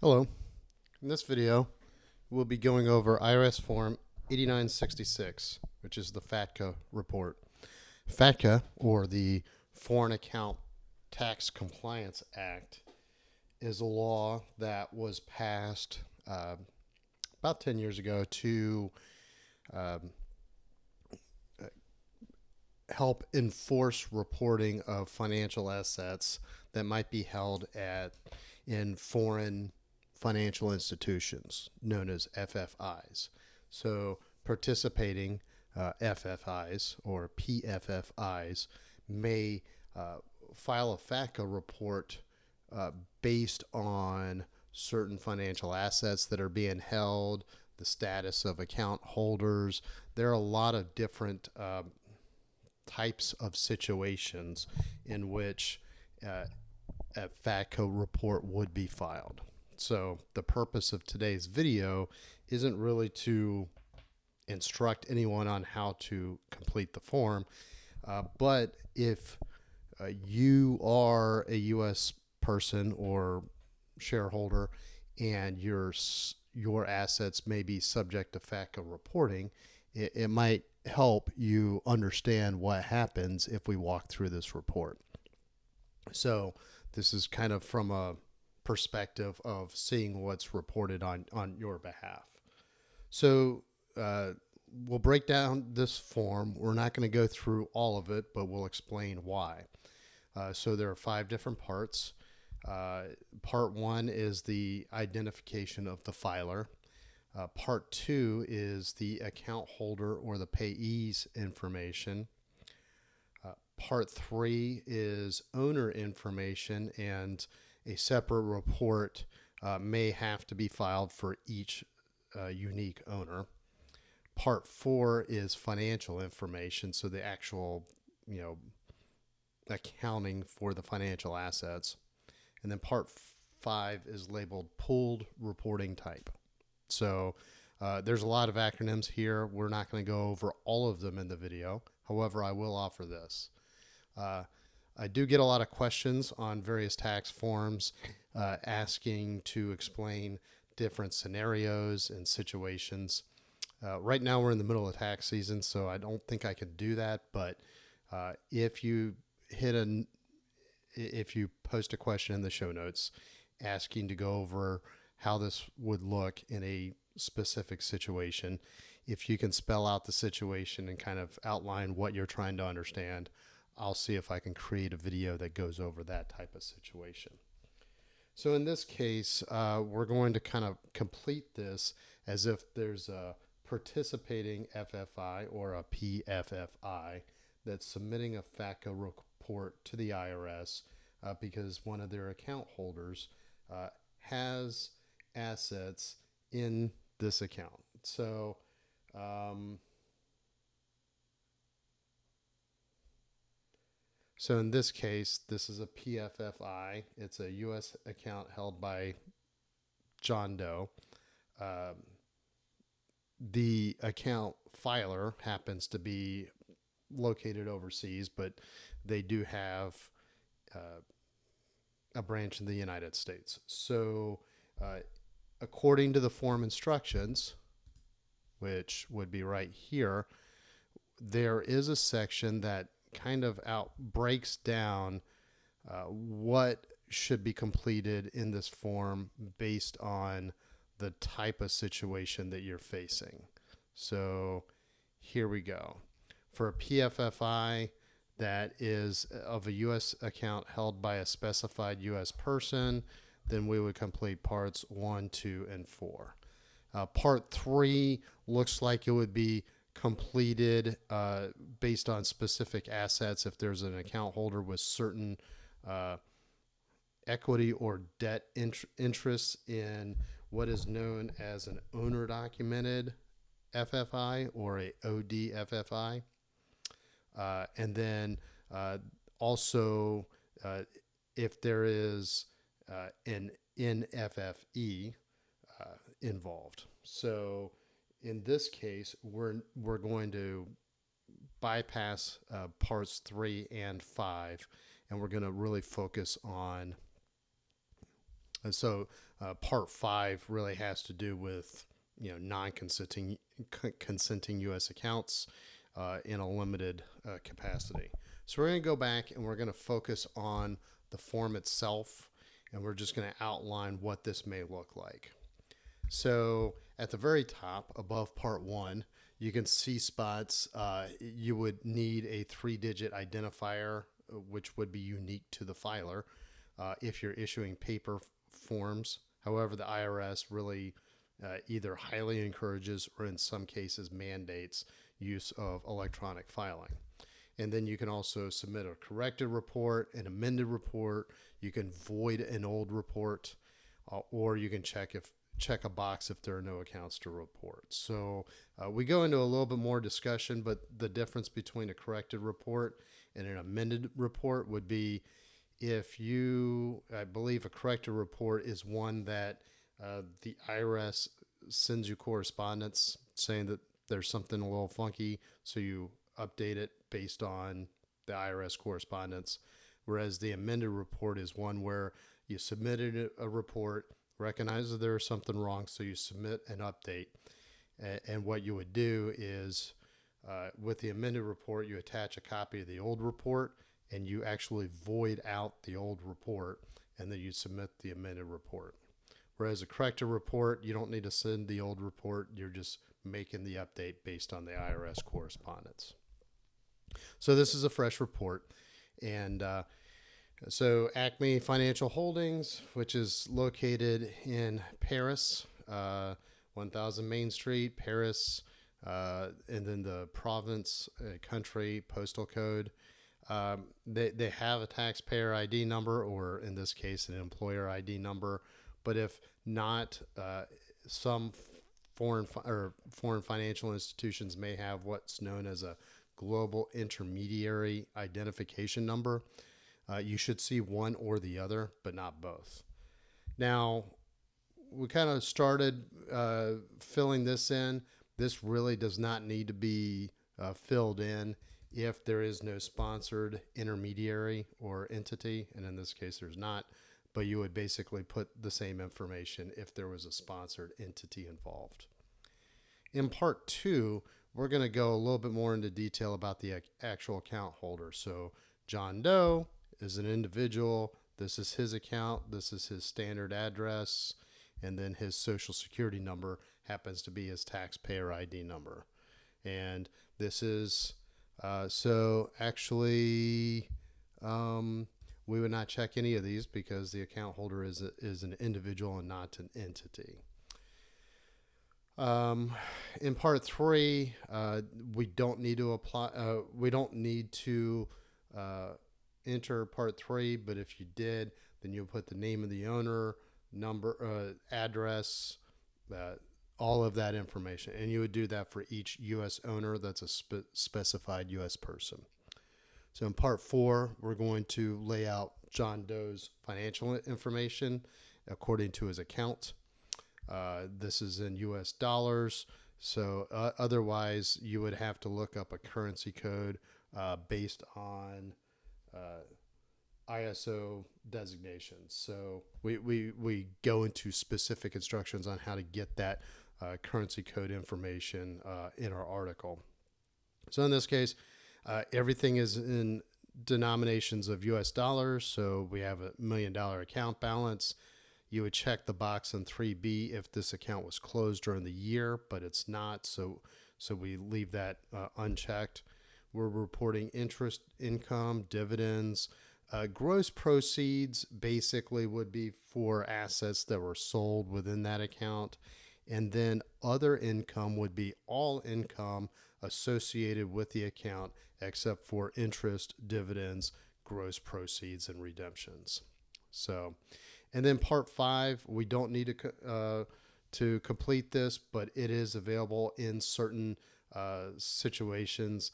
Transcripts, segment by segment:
Hello. In this video, we'll be going over IRS Form 8966, which is the FATCA report. FATCA, or the Foreign Account Tax Compliance Act, is a law that was passed about 10 years ago to help enforce reporting of financial assets that might be held in foreign financial institutions known as FFIs. So participating FFIs or PFFIs may file a FATCA report based on certain financial assets that are being held, the status of account holders. There are a lot of different types of situations in which a FATCA report would be filed. So the purpose of today's video isn't really to instruct anyone on how to complete the form, but if you are a U.S. person or shareholder and your assets may be subject to FATCA reporting, it might help you understand what happens if we walk through this report. So this is kind of from a perspective of seeing what's reported on your behalf. So we'll break down this form. We're not going to go through all of it, but we'll explain why. So there are 5 different parts. Part 1 is the identification of the filer. Part 2 is the account holder or the payee's information. Part 3 is owner information, and a separate report may have to be filed for each unique owner. Part 4 is financial information, so the actual, accounting for the financial assets. And then Part 5 is labeled pooled reporting type. So there's a lot of acronyms here. We're not going to go over all of them in the video. However, I will offer this. I do get a lot of questions on various tax forms asking to explain different scenarios and situations. Right now we're in the middle of tax season, so I don't think I could do that. But if you post a question in the show notes asking to go over how this would look in a specific situation, if you can spell out the situation and kind of outline what you're trying to understand, I'll see if I can create a video that goes over that type of situation. So in this case, we're going to kind of complete this as if there's a participating FFI or a PFFI that's submitting a FATCA report to the IRS because one of their account holders has assets in this account. So in this case, this is a PFFI. It's a U.S. account held by John Doe. The account filer happens to be located overseas, but they do have a branch in the United States. So according to the form instructions, which would be right here, there is a section that kind of breaks down what should be completed in this form based on the type of situation that you're facing. So here we go. For a PFFI that is of a U.S. account held by a specified U.S. person, then we would complete parts 1, 2, and 4. Part 3 looks like it would be completed based on specific assets if there's an account holder with certain equity or debt interests in what is known as an owner documented FFI or a ODFFI. And then also if there is an NFFE involved. So in this case, we're going to bypass parts 3 and 5, and we're going to really focus on And so Part 5 really has to do with non-consenting consenting U.S. accounts in a limited capacity. So we're going to go back and we're going to focus on the form itself, and we're just going to outline what this may look like. So at the very top, above Part 1, you can see spots. You would need a 3-digit identifier, which would be unique to the filer if you're issuing paper forms. However, the IRS really either highly encourages or in some cases mandates use of electronic filing. And then you can also submit a corrected report, an amended report. You can void an old report, or you can check a box if there are no accounts to report. So we go into a little bit more discussion, but the difference between a corrected report and an amended report would be I believe a corrected report is one that the IRS sends you correspondence saying that there's something a little funky, so you update it based on the IRS correspondence. Whereas the amended report is one where you submitted a report, recognize that there's something wrong, so you submit an update. And what you would do is, with the amended report, you attach a copy of the old report, and you actually void out the old report, and then you submit the amended report. Whereas a corrected report, you don't need to send the old report. You're just making the update based on the IRS correspondence. So this is a fresh report. And so Acme Financial Holdings, which is located in Paris, 1000 Main Street, Paris, and then the province, country, postal code. They have a taxpayer ID number, or in this case, an employer ID number. But if not, some foreign financial institutions may have what's known as a global intermediary identification number. You should see one or the other, but not both. Now, we kind of started filling this in. This really does not need to be filled in if there is no sponsored intermediary or entity, and in this case there's not, but you would basically put the same information if there was a sponsored entity involved. In Part 2, we're going to go a little bit more into detail about the actual account holder. So John Doe is an individual. This is his account. This is his standard address. And then his social security number happens to be his taxpayer ID number. And this is, we would not check any of these because the account holder is an individual and not an entity. In Part 3, we don't need to apply. We don't need to enter Part 3, but if you did, then you'll put the name of the owner, number, address, all of that information, and you would do that for each U.S. owner that's a specified U.S. person. So in Part 4, we're going to lay out John Doe's financial information according to his account. This is in U.S. dollars. So otherwise, you would have to look up a currency code based on ISO designations. So we go into specific instructions on how to get that currency code information in our article. So in this case, everything is in denominations of U.S. dollars. So we have $1 million account balance. You would check the box on 3B if this account was closed during the year, but it's not. So we leave that unchecked. We're reporting interest, income, dividends. Gross proceeds basically would be for assets that were sold within that account. And then other income would be all income associated with the account except for interest, dividends, gross proceeds, and redemptions. So, and then Part 5, we don't need to complete this, but it is available in certain situations,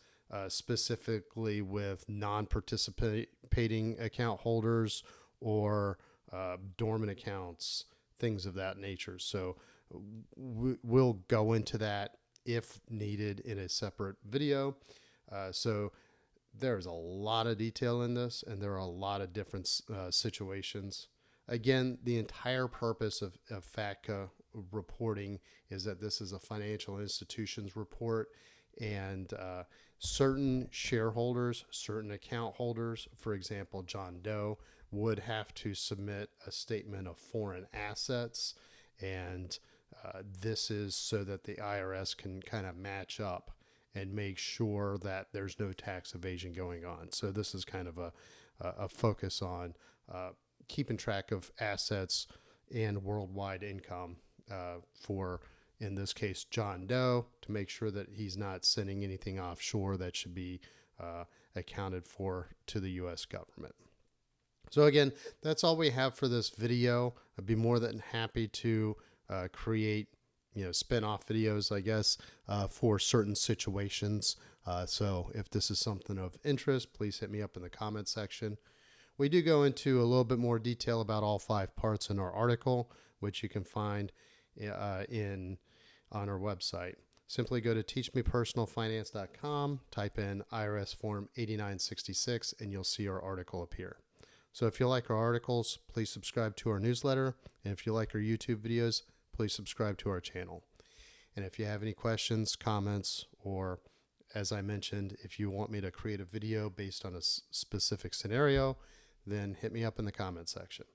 specifically with non-participating account holders or dormant accounts, things of that nature. So we'll go into that if needed in a separate video. So there's a lot of detail in this, and there are a lot of different situations. Again, the entire purpose of FATCA reporting is that this is a financial institutions report, and certain shareholders, certain account holders, for example, John Doe, would have to submit a statement of foreign assets, and this is so that the IRS can kind of match up and make sure that there's no tax evasion going on. So this is kind of a focus on keeping track of assets and worldwide income for, in this case, John Doe, to make sure that he's not sending anything offshore that should be accounted for to the U.S. government. So again, that's all we have for this video. I'd be more than happy to create, spin-off videos, I guess, for certain situations. So if this is something of interest, please hit me up in the comment section. We do go into a little bit more detail about all 5 parts in our article, which you can find on our website. Simply go to teachmepersonalfinance.com, type in IRS Form 8966, and you'll see our article appear. So if you like our articles, please subscribe to our newsletter. And if you like our YouTube videos, please subscribe to our channel. And if you have any questions, comments, or as I mentioned, if you want me to create a video based on a specific scenario, then hit me up in the comment section.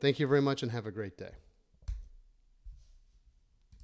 Thank you very much and have a great day.